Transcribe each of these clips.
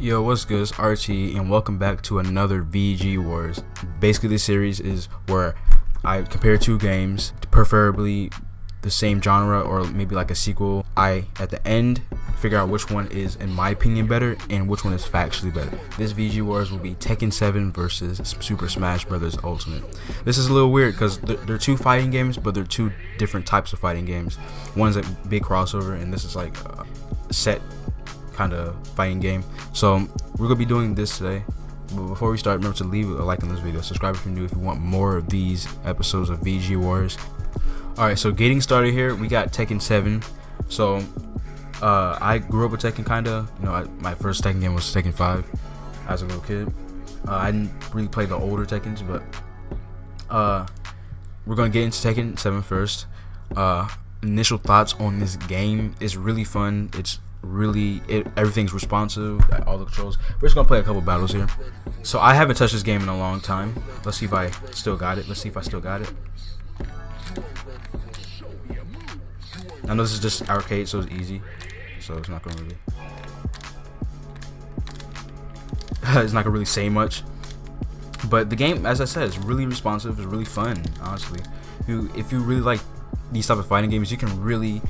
Yo, what's good? It's RT, and welcome back to another VG Wars. Basically, this series is where I compare two games, preferably the same genre or maybe like a sequel. I, at the end, figure out which one is, in my opinion, better and which one is factually better. This VG Wars will be Tekken 7 versus Super Smash Bros. Ultimate. This is a little weird because they're two fighting games, but they're two different types of fighting games. One's a big crossover, and this is like a set kind of fighting game. So we're gonna be doing this today, but before we start, remember to leave a like on this video, subscribe if you're new if you want more of these episodes of VG Wars. Alright, so getting started here, we got Tekken 7. So I grew up with Tekken kinda, my first Tekken game was Tekken 5 as a little kid. I didn't really play the older Tekkens, but we're gonna get into Tekken 7 first. Initial thoughts on this game is really fun. It's everything's responsive, all the controls. We're just gonna play a couple battles here. So I haven't touched this game in a long time. Let's see if I still got it. I know this is just arcade, so it's easy, so it's not gonna really it's not gonna really say much. But the game, as I said, is really responsive. It's really fun, honestly. If you really like these type of fighting games, you can really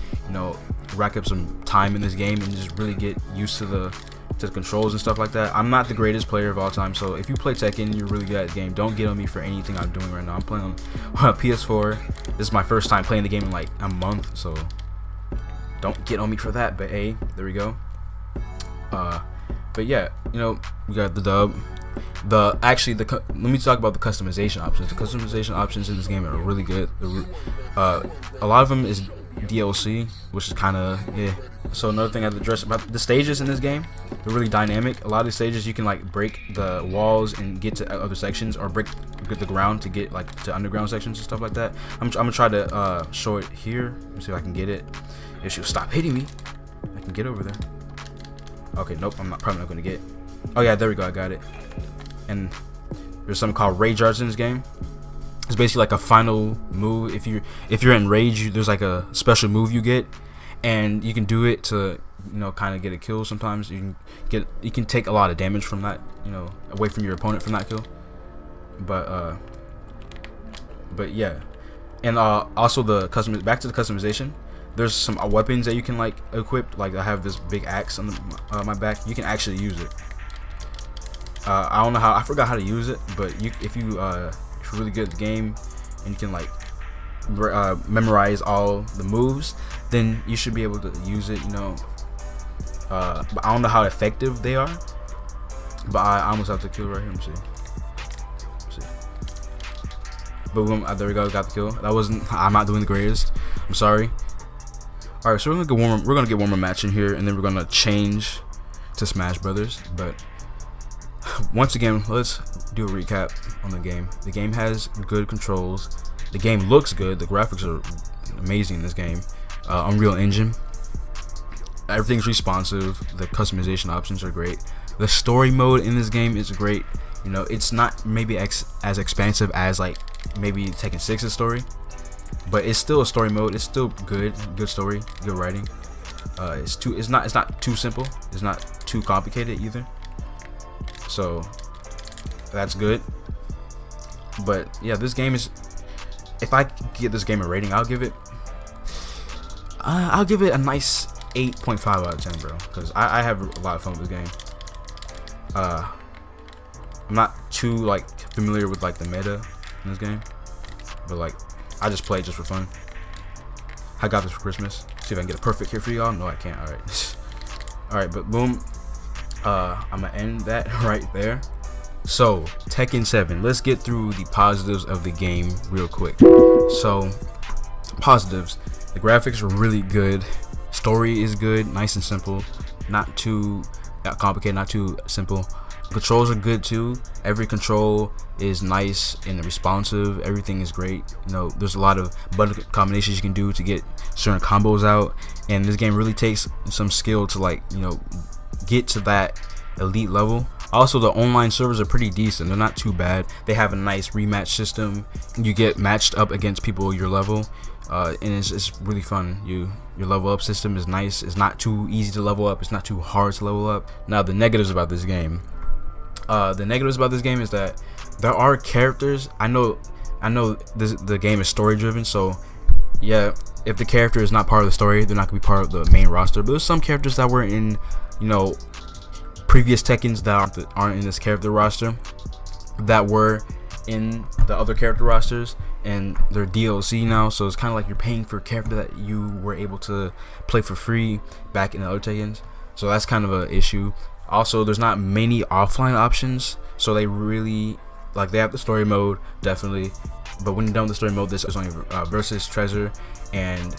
rack up some time in this game and just really get used to the controls and stuff like that. I'm not the greatest player of all time, so if you play Tekken, you're really good at the game. Don't get on me for anything I'm doing right now. I'm playing on PS4. This is my first time playing the game in like a month, so don't get on me for that. But hey, there we go. But yeah, we got the dub. Let me talk about the customization options. The customization options in this game are really good. A lot of them is DLC, which is kind of So another thing I have to address about the stages in this game, they're really dynamic. A lot of the stages you can like break the walls and get to other sections, or break the ground to get like to underground sections and stuff like that. I'm gonna try to show it here. Let me see if I can get it. If she'll stop hitting me, I can get over there. Okay, nope, probably not gonna get. Oh yeah, there we go, I got it. And there's something called rage arts in this game. It's basically like a final move. If you're in rage, there's like a special move you get, and you can do it to kind of get a kill. Sometimes you can take a lot of damage from that, away from your opponent from that kill. But yeah, and also back to the customization. There's some weapons that you can like equip. Like I have this big axe on my back. You can actually use it. I don't know how. I forgot how to use it, but if you're really good at the game and you can like memorize all the moves, then you should be able to use it. But I don't know how effective they are. But I almost have to kill right here. Let me see. Boom! There we go. Got the kill. That wasn't. I'm not doing the greatest. I'm sorry. All right, so we're gonna get one more match in here, and then we're gonna change to Smash Brothers. But once again, let's do a recap on the game. The game has good controls. The game looks good. The graphics are amazing in this game. Unreal Engine. Everything's responsive. The customization options are great. The story mode in this game is great. It's not maybe as expansive as like maybe Tekken 6's story, but it's still a story mode. It's still good story, good writing. It's not too simple. It's not too complicated either. So that's good. But yeah, this game is, if I give this game a rating, I'll give it a nice 8.5 out of 10, bro, because I have a lot of fun with this game. I'm not too like familiar with like the meta in this game, but like I just play it just for fun. I got this for Christmas. See if I can get a perfect here for y'all. No, I can't. Alright, but boom. I'm gonna end that right there. So Tekken 7, let's get through the positives of the game real quick. So positives: the graphics are really good, story is good, nice and simple, not too complicated, not too simple. Controls are good too. Every control is nice and responsive. Everything is great. There's a lot of button combinations you can do to get certain combos out, and this game really takes some skill to like get to that elite level. Also, the online servers are pretty decent. They're not too bad. They have a nice rematch system. You get matched up against people your level, and it's really fun. Your level up system is nice. It's not too easy to level up. It's not too hard to level up. Now the negatives about this game. Is that there are characters. I know the game is story driven, so yeah, if the character is not part of the story, they're not gonna be part of the main roster. But there's some characters that were in, previous Tekkens that aren't in this character roster, that were in the other character rosters, and they're DLC now. So it's kind of like you're paying for a character that you were able to play for free back in the other Tekkens. So that's kind of an issue. Also, there's not many offline options, so they really they have the story mode definitely, but when you're done with the story mode, there's only versus, treasure, and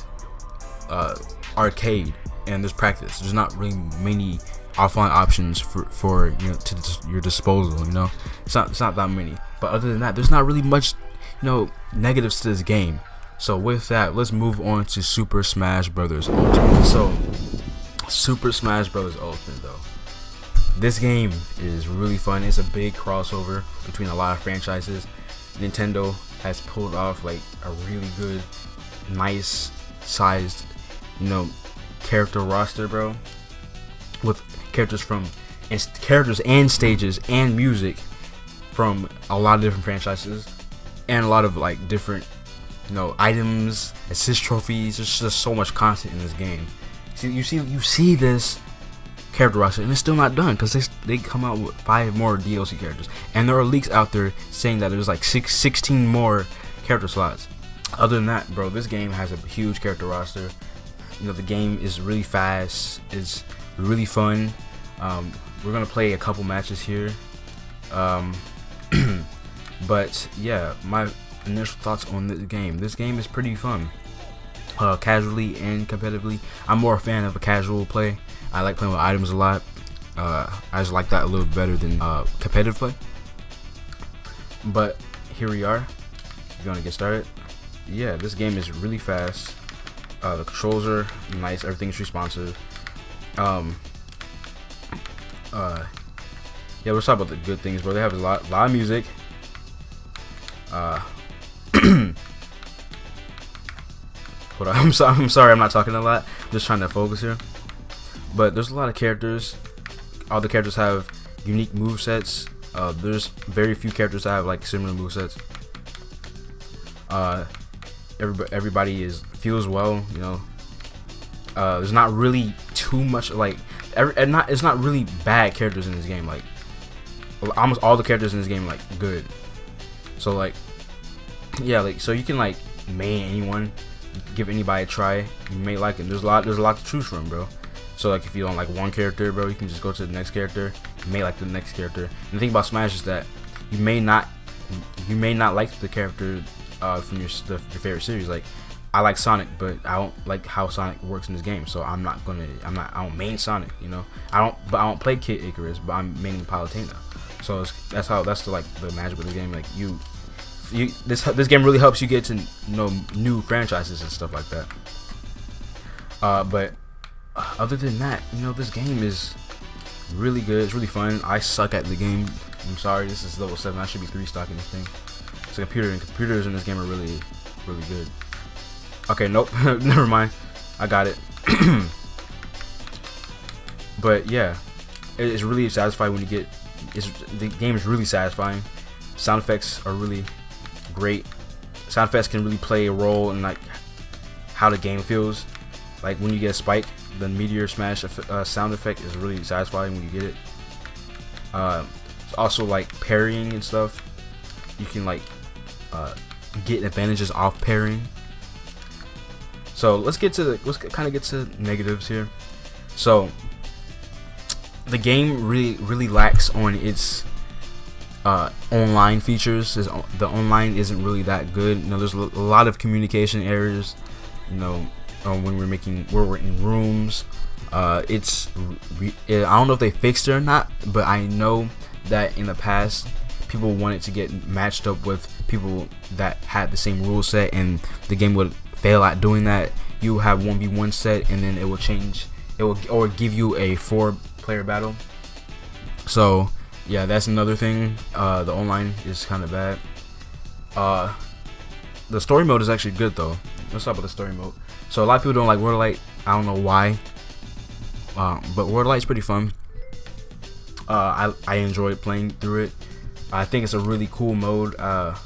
arcade, and there's practice. There's not really many offline options for to your disposal. It's not that many. But other than that, there's not really much negatives to this game. So with that, let's move on to Super Smash Bros. Ultimate. So Super Smash Bros. Ultimate, though, this game is really fun. It's a big crossover between a lot of franchises. Nintendo has pulled off like a really good, nice sized, character roster, bro, with characters and stages and music from a lot of different franchises, and a lot of different items, assist trophies. There's just so much content in this game. You see this character roster, and it's still not done, because they come out with 5 more DLC characters, and there are leaks out there saying that there's 16 more character slots. Other than that, bro, this game has a huge character roster. The game is really fast. It's really fun. We're gonna play a couple matches here, but yeah, my initial thoughts on this game. This game is pretty fun, casually and competitively. I'm more a fan of a casual play. I like playing with items a lot. I just like that a little better than competitive play. But here we are. We're gonna get started. Yeah, this game is really fast. The controls are nice. Everything's responsive. Yeah, let's talk about the good things, bro. They have a lot of music. Hold on, I'm sorry, I'm not talking a lot. I'm just trying to focus here. But there's a lot of characters. All the characters have unique movesets. There's very few characters that have similar movesets. Everybody feels well. There's not really too much it's not really bad characters in this game. Almost all the characters in this game good. So yeah, so you can main anyone, give anybody a try. You may like it. There's a lot to choose from, bro. So if you don't like one character, bro, you can just go to the next character. You may like the next character. And the thing about Smash is that you may not like the character from your favorite series. I like Sonic, but I don't like how Sonic works in this game. So I don't main Sonic. I don't play Kid Icarus, but I'm maining Palutena. So that's the magic of the game. This game really helps you get to know new franchises and stuff like that. But other than that, this game is really good. It's really fun. I suck at the game. I'm sorry. This is level 7. I should be 3-stocking this thing. It's a computer, and computers in this game are really, really good. Okay, nope. Never mind. I got it. But yeah, it's really satisfying when you get. The game is really satisfying. Sound effects are really great. Sound effects can really play a role in how the game feels. When you get a spike, the meteor smash sound effect is really satisfying when you get it. It's also parrying and stuff. You can get advantages off parrying. So let's kind of get to negatives here. So the game really lacks on its online features. The online isn't really that good. There's a lot of communication errors. When we're in rooms. I don't know if they fixed it or not, but I know that in the past people wanted to get matched up with people that had the same rule set, and the game would fail at doing that. You have 1v1 set, and then it will change. Or give you a 4-player battle. So yeah, that's another thing. The online is kind of bad. The story mode is actually good though. Let's talk about the story mode. So a lot of people don't like World of Light. I don't know why, but World of Light's pretty fun. I enjoyed playing through it. I think it's a really cool mode. I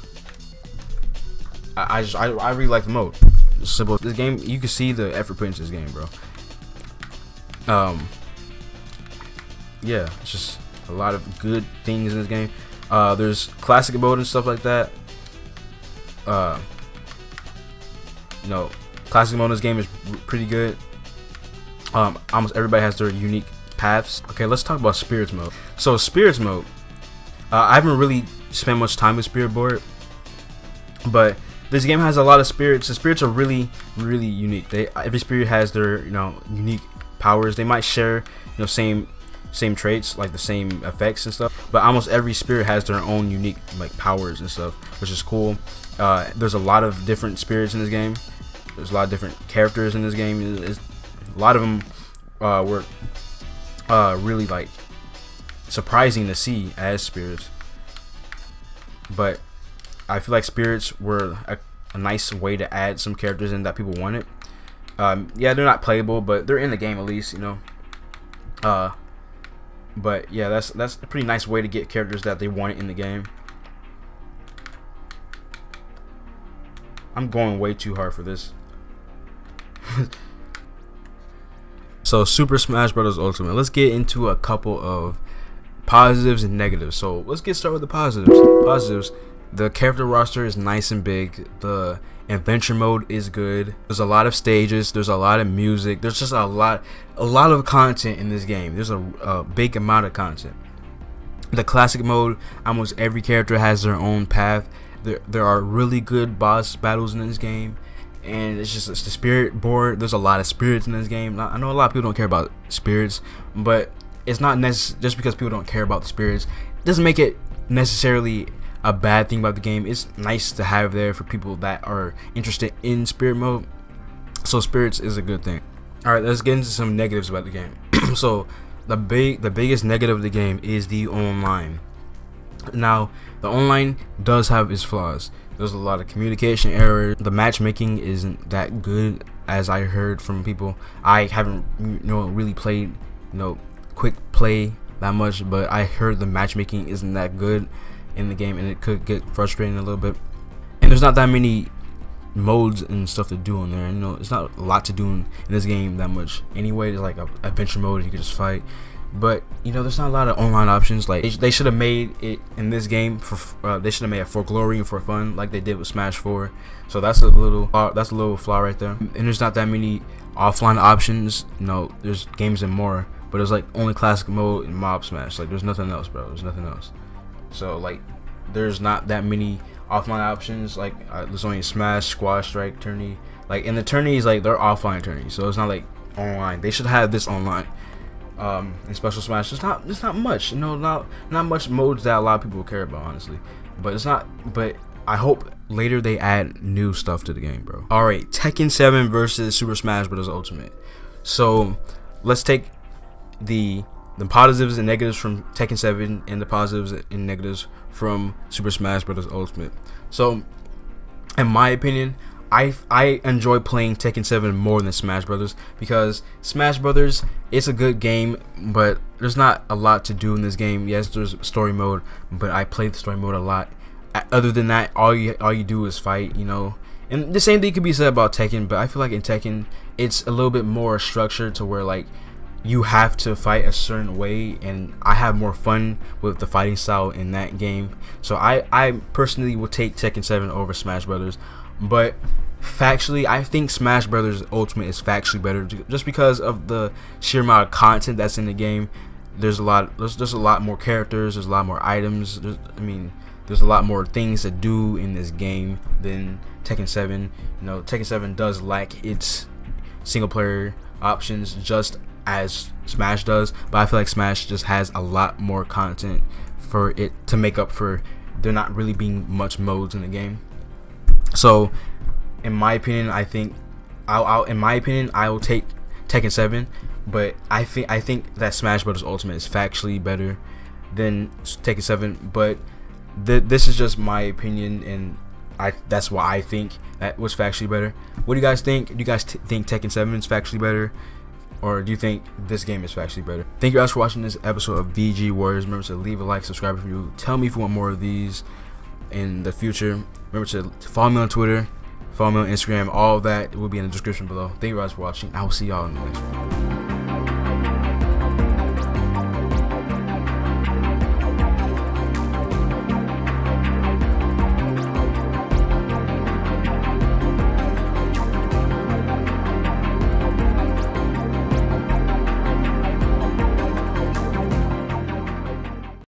really like the mode. It's simple. This game, you can see the effort put into this game, bro. Yeah, it's just a lot of good things in this game. There's classic mode and stuff like that. You know, classic mode in this game is pretty good. Almost everybody has their unique paths. Okay, let's talk about spirits mode. So spirits mode, I haven't really spent much time with spirit board, but this game has a lot of spirits. The spirits are really unique. Every spirit has their unique powers. They might share same traits, like the same effects and stuff, but almost every spirit has their own unique like powers and stuff, which is cool. There's a lot of different spirits in this game. There's a lot of different characters in this game. A lot of them were really like surprising to see as spirits, but I feel like spirits were a nice way to add some characters in that people wanted. Yeah, they're not playable, but they're in the game at least, but yeah, that's a pretty nice way to get characters that they wanted in the game. I'm going way too hard for this. So Super Smash Bros. Ultimate. Let's get into a couple of positives and negatives. So let's get started with the positives. Positives. The character roster is nice and big. The adventure mode is good. There's a lot of stages. There's a lot of music. There's just a lot of content in this game. There's a big amount of content. The classic mode, almost every character has their own path. There are really good boss battles in this game. And it's the spirit board. There's a lot of spirits in this game. I know a lot of people don't care about spirits, but it's not just because people don't care about the spirits, it doesn't make it necessarily a bad thing about the game. It's nice to have there for people that are interested in spirit mode. So spirits is a good thing. All right, let's get into some negatives about the game. So the biggest negative of the game is the online. Now the online does have its flaws. There's a lot of communication errors. The matchmaking isn't that good, as I heard from people. I haven't really played quick play that much, but I heard the matchmaking isn't that good in the game, and it could get frustrating a little bit. And there's not that many modes and stuff to do in there. It's not a lot to do in this game that much anyway. There's like a adventure mode, you can just fight, but there's not a lot of online options. Like they should have made it in this game for they should have made it for glory and for fun, like they did with Smash 4. So that's a little flaw right there. And there's not that many offline options. There's games and more, but there's like only classic mode and Mob Smash. Like there's nothing else, bro. There's nothing else. So like there's not that many offline options. Like there's only Smash, Squash, Strike, Tourney. Like in the tourneys, like they're offline tourneys, so it's not like online. They should have this online. In Special Smash, it's not much, not much modes that a lot of people care about, honestly. But it's not. But I hope later they add new stuff to the game, bro. All right, Tekken 7 versus Super Smash Bros. Ultimate. So let's take the positives and negatives from Tekken 7 and the positives and negatives from Super Smash Bros. Ultimate. So, in my opinion, I enjoy playing Tekken 7 more than Smash Brothers, because Smash Brothers, it's a good game, but there's not a lot to do in this game. Yes, there's story mode, but I play the story mode a lot. Other than that, all you do is fight, And the same thing could be said about Tekken, but I feel like in Tekken, it's a little bit more structured to where like you have to fight a certain way, and I have more fun with the fighting style in that game. So I personally would take Tekken 7 over Smash Brothers. But factually, I think Smash Brothers Ultimate is factually better, just because of the sheer amount of content that's in the game. There's a lot more characters. There's a lot more items. There's a lot more things to do in this game than Tekken 7. Tekken 7 does lack its single player options just as Smash does, but I feel like Smash just has a lot more content for it to make up for there not really being much modes in the game. So, in my opinion, I think I will take Tekken 7, but I think that Smash Bros. Ultimate is factually better than Tekken 7. But this is just my opinion, and That's why I think that was factually better. What do you guys think? Do you guys think Tekken 7 is factually better, or do you think this game is factually better? Thank you guys for watching this episode of VG Warriors. Remember to leave a like, subscribe if you. Tell me if you want more of these in the future. Remember to follow me on Twitter, follow me on Instagram. All of that will be in the description below. Thank you guys for watching. I will see y'all in the next one.